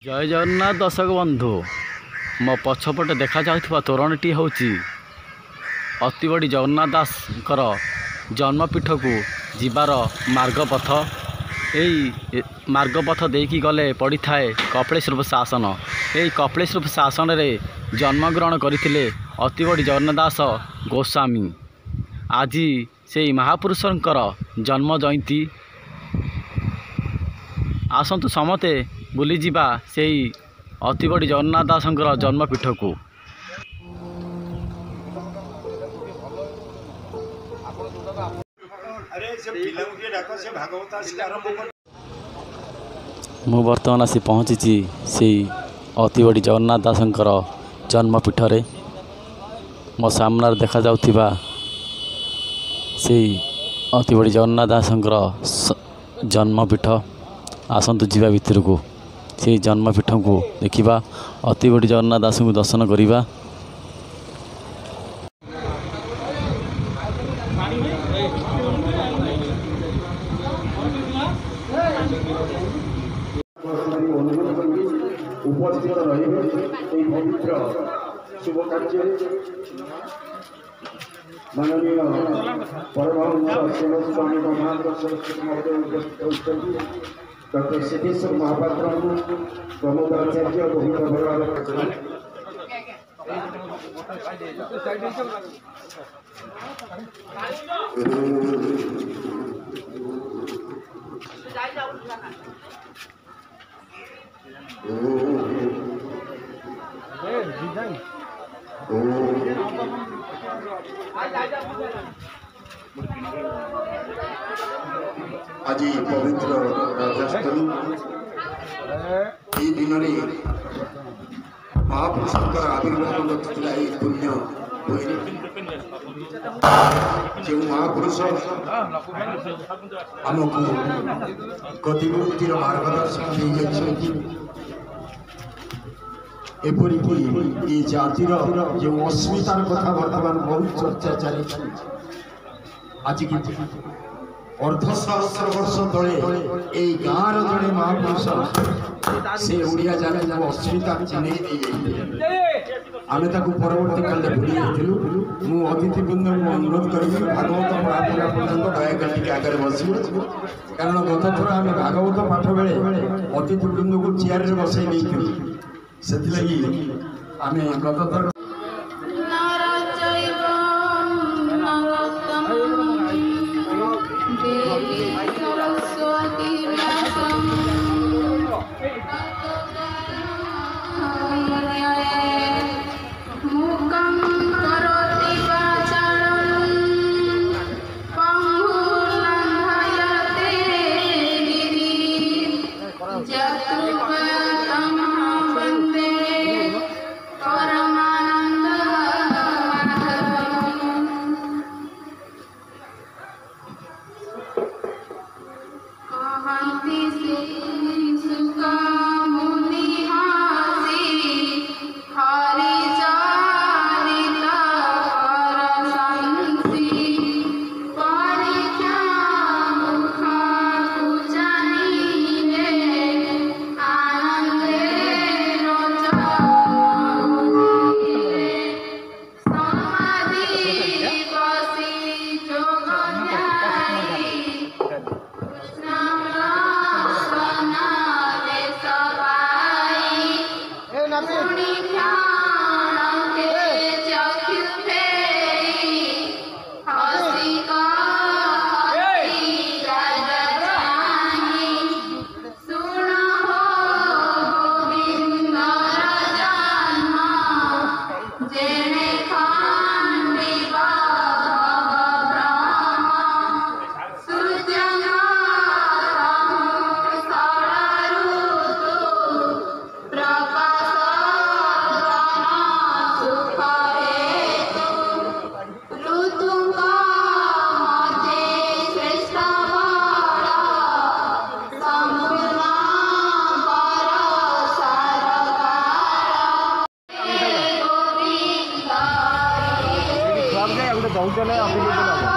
जय जगन्नाथ दर्शक बंधु मो पछपटे देखा जाउथिबा तोरणटी होची अति बड़ी जगन्नाथ दासकर जन्मपीठ को जीवार मार्गपथ। यही मार्गपथ देकी गले पड़ी थाए कपिलेश्वर शासन। यही कपिलेश्वर शासन रे जन्मग्रहण करथिले अति बड़ी जगन्नाथ दास गोस्वामी। आज से महापुरुषंकर जन्म जयंती। आसतु समते बुली जीवा से अति बड़ी जगन्नाथ दासंकर जन्मपीठ को। मु बर्तमान आसी पहुँची से अति बड़ी जगन्नाथ दासंकर जन्मपीठ रे। मो सामने देखा जाउथिबा से अति बड़ी जगन्नाथ दासंकर जन्मपीठ। आसतु जीवा भितर को से जन्मपीठ को देखा अति बड़ी जगन्नाथ दास को दर्शन करवा। उपस्थित रही पवित्र शुभ कार्य माननीय परमहंस शिव स्वामी उपस्थित डॉक्टर सिद्धेश्वर महापात्र प्रमोद आचार्य बहुत आज पवित्र राजस्थानी दिन महापुरुषों आविर्भाव घटता पुण्य जो महापुरुष आमको गतिमुक्तिर मार्गदर्शन एपरिक ये जातिर जो अस्मितार कथा बर्तमान बहुत चर्चा चली। आज अर्ध सहस्र वर्ष तले गाँव जड़े महापुरुष से ओडिया जाने जो अस्मिता चिन्ह आम परवर्ती काल भूली जाइलु। मु अतिथिवृंद को अनुरोध करी भागवत पाठ पर्यटन दयाकर आगे बस कारण गत थर आम भागवत पाठ बेले अतिथिवृंद को चेयर में बसई नहीं से आम गत थर बहुत